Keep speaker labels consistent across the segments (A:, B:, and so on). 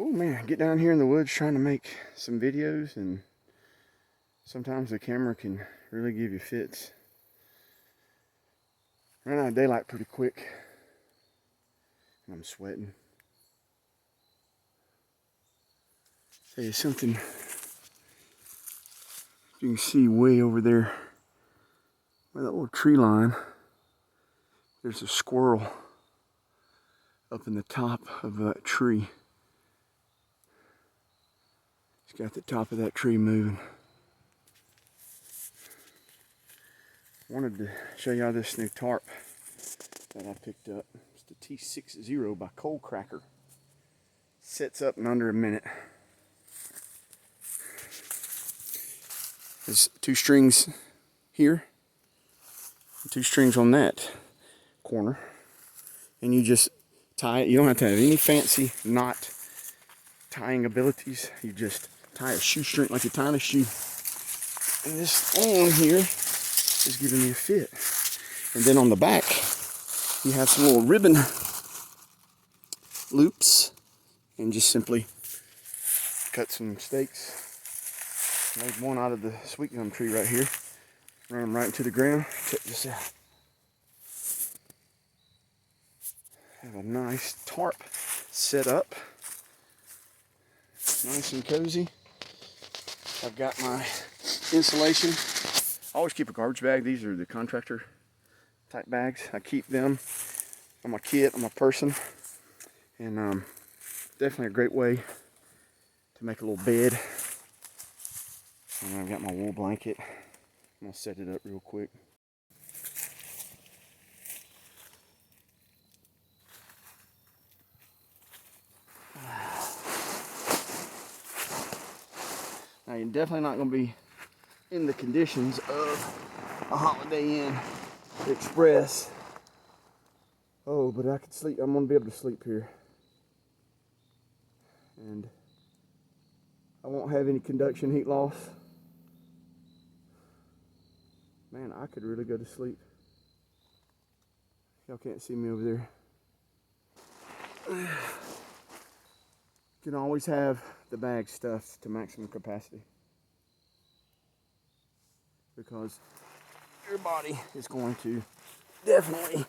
A: Oh man, get down here in the woods trying to make some videos, and sometimes the camera can really give you fits. Ran out of daylight pretty quick, and I'm sweating. Tell you something, you can see way over there by that little tree line, there's a squirrel up in the top of that tree. It's got the top of that tree moving. Wanted to show y'all this new tarp that I picked up. It's the T60 by Cold Cracker. Sets up in under a minute. There's 2 strings here, 2 strings on that corner, and you just tie it. You don't have to have any fancy knot tying abilities. You just tie a shoestring like you're tying a shoe, and this on here is giving me a fit. And then on the back you have some little ribbon loops, and just simply cut some stakes. Made one out of the sweet gum tree right here. Run them right into the ground. Check this out. Have a nice tarp set up. Nice and cozy. I've got my insulation. I always keep a garbage bag. These are the contractor type bags. I keep them on my kit, on my person. And definitely a great way to make a little bed. And I've got my wool blanket. I'm gonna set it up real quick. Now you're definitely not gonna be in the conditions of a Holiday Inn Express. Oh, but I could sleep. I'm gonna be able to sleep here. And I won't have any conduction heat loss. Man, I could really go to sleep. Y'all can't see me over there. You can always have the bag stuffed to maximum capacity, because your body is going to definitely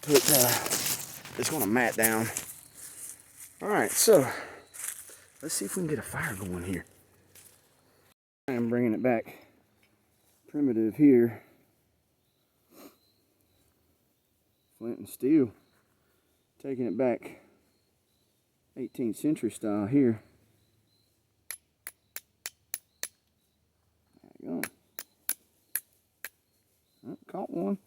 A: put, it's going to mat down. All right, so let's see if we can get a fire going here. I am bringing it back primitive here. Flint and steel. Taking it back 18th century style here. There you go. Oh, caught one.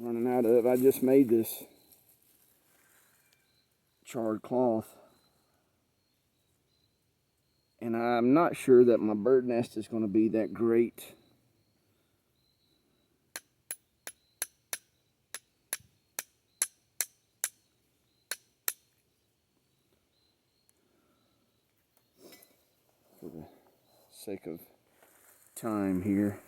A: Running out of, I just made this charred cloth, and I'm not sure that my bird nest is going to be that great. For the sake of time here.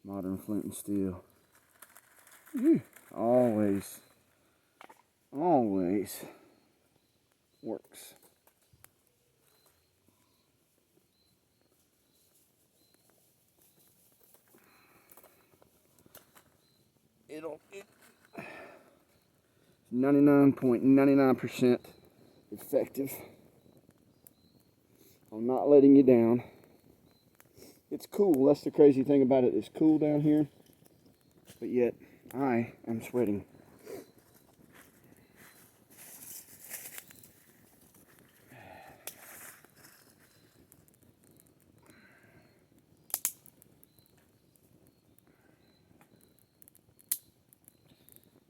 A: Modern flint and steel. Always works. It's 99.99% effective. I'm not letting you down. It's cool. That's the crazy thing about it. It's cool down here, but yet I am sweating.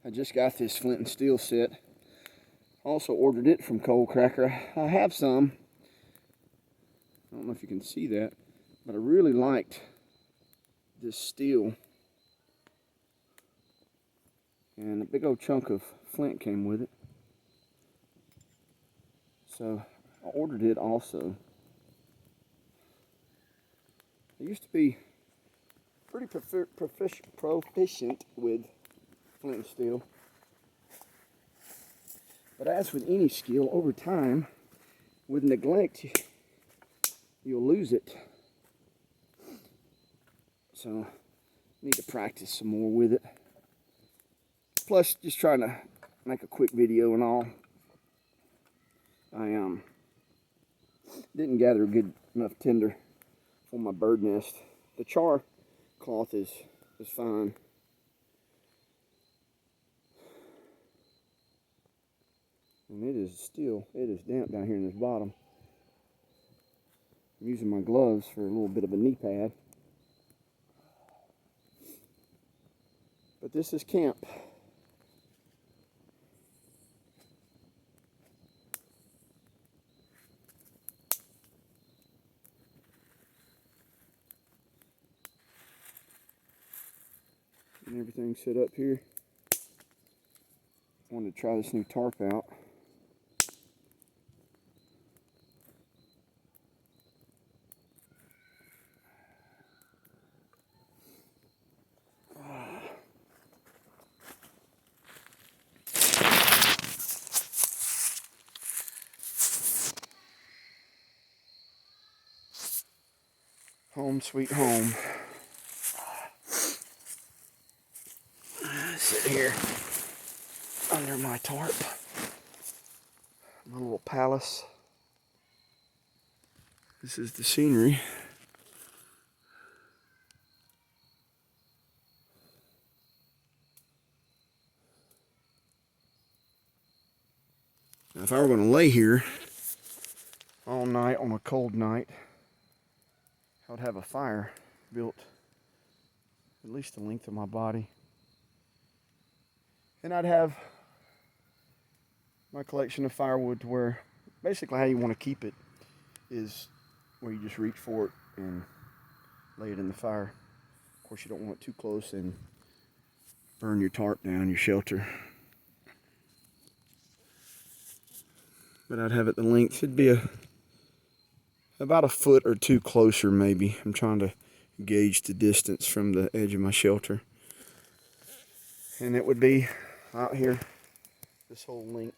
A: I just got this flint and steel set. Also ordered it from Cold Cracker. I have some. I don't know if you can see that, but I really liked this steel. And a big old chunk of flint came with it. So I ordered it also. I used to be pretty proficient with flint and steel. But as with any skill, over time, with neglect, you'll lose it. So, need to practice some more with it. Plus, just trying to make a quick video and all. I didn't gather good enough tinder for my bird nest. The char cloth is fine. And it is damp down here in this bottom. I'm using my gloves for a little bit of a knee pad. But this is camp. And everything set up here. Wanted to try this new tarp out. Home sweet home. Sit here under my tarp. My little palace. This is the scenery. Now, if I were going to lay here all night on a cold night, I would have a fire built at least the length of my body. And I'd have my collection of firewood to where basically how you want to keep it is where you just reach for it and lay it in the fire. Of course, you don't want it too close and burn your tarp down, your shelter. But I'd have it the length. It'd be about a foot or two closer maybe. I'm trying to gauge the distance from the edge of my shelter. And it would be out here this whole length.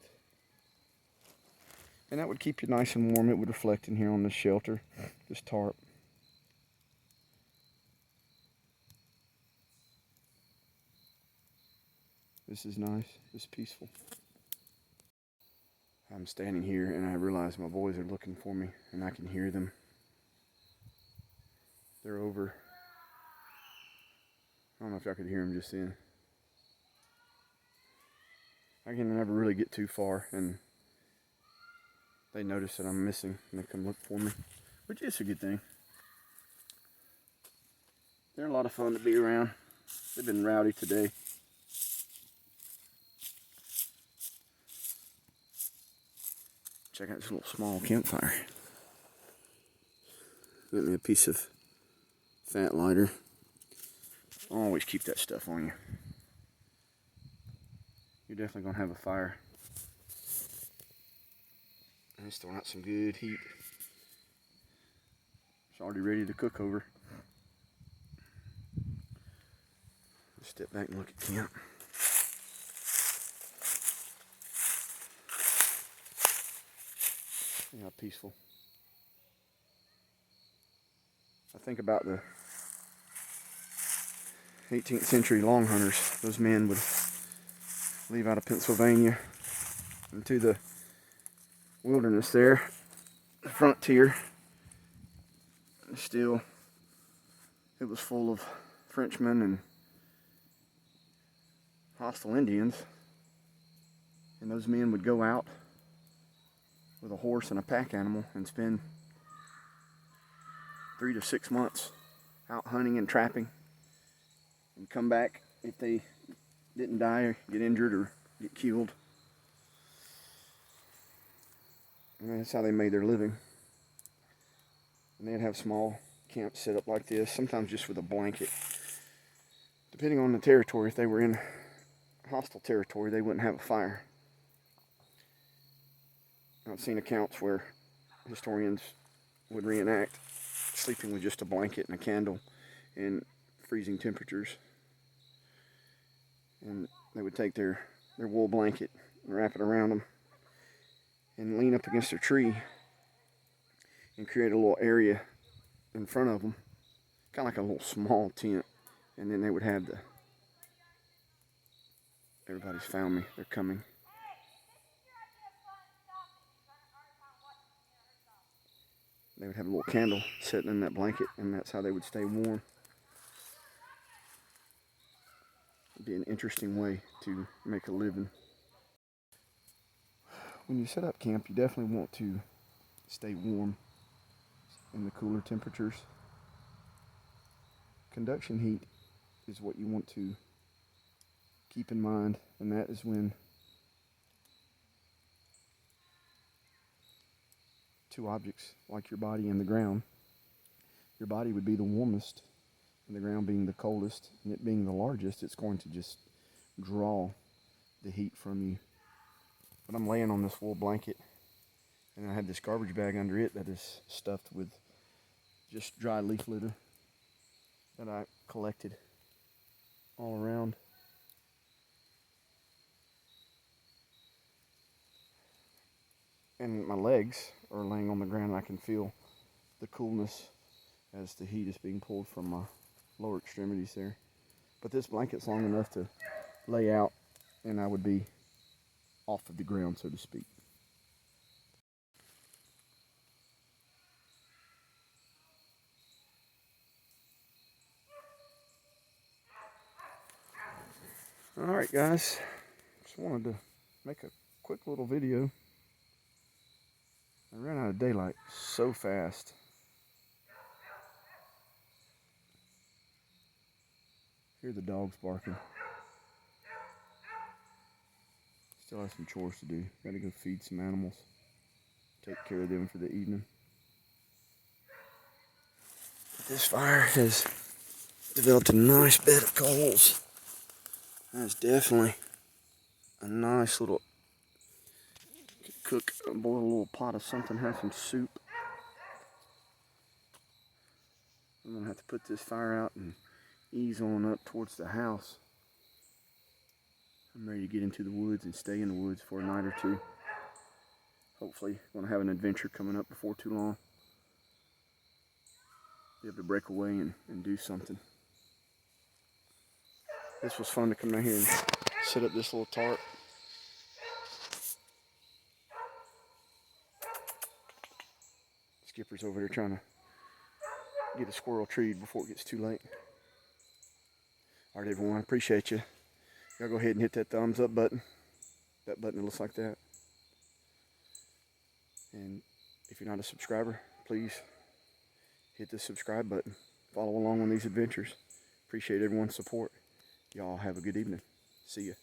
A: And that would keep you nice and warm. It would reflect in here on this shelter, this tarp. This is nice, this is peaceful. I'm standing here and I realize my boys are looking for me and I can hear them. They're over. I don't know if y'all could hear them just then. I can never really get too far and they notice that I'm missing and they come look for me, which is a good thing. They're a lot of fun to be around. They've been rowdy today. Check out this little small campfire. Got me a piece of fat lighter. Always keep that stuff on you. You're definitely gonna have a fire. And it's throwing out some good heat. It's already ready to cook over. Let's step back and look at camp. See how peaceful. I think about the 18th century long hunters. Those men would leave out of Pennsylvania into the wilderness there, the frontier. And still, it was full of Frenchmen and hostile Indians. And those men would go out with a horse and a pack animal and spend 3 to 6 months out hunting and trapping and come back if they didn't die or get injured or get killed. And that's how they made their living. And they'd have small camps set up like this, sometimes just with a blanket. Depending on the territory, if they were in hostile territory, they wouldn't have a fire. I've seen accounts where historians would reenact sleeping with just a blanket and a candle in freezing temperatures. And they would take their wool blanket and wrap it around them and lean up against a tree and create a little area in front of them, kind of like a little small tent. And then they would have everybody's found me, they're coming. They would have a little candle sitting in that blanket, and that's how they would stay warm. It'd be an interesting way to make a living. When you set up camp, you definitely want to stay warm in the cooler temperatures. Conduction heat is what you want to keep in mind, and that is when two objects, like your body and the ground, your body would be the warmest, and the ground being the coldest, and it being the largest, it's going to just draw the heat from you. But I'm laying on this wool blanket, and I have this garbage bag under it that is stuffed with just dry leaf litter that I collected all around. And my legs are laying on the ground. I can feel the coolness as the heat is being pulled from my lower extremities there. But this blanket's long enough to lay out, and I would be off of the ground, so to speak. Alright guys, just wanted to make a quick little video. I ran out of daylight so fast. Hear the dogs barking. Still have some chores to do. Gotta go feed some animals. Take care of them for the evening. This fire has developed a nice bed of coals. That's definitely a nice little, cook, boil a little pot of something, have some soup. I'm gonna have to put this fire out and ease on up towards the house. I'm ready to get into the woods and stay in the woods for a night or two. Hopefully, gonna have an adventure coming up before too long. Be able to break away and do something. This was fun to come down here and set up this little tarp. Skipper's over there trying to get a squirrel treed before it gets too late. Alright everyone, I appreciate you. Y'all go ahead and hit that thumbs up button. That button that looks like that. And if you're not a subscriber, please hit the subscribe button. Follow along on these adventures. Appreciate everyone's support. Y'all have a good evening. See ya.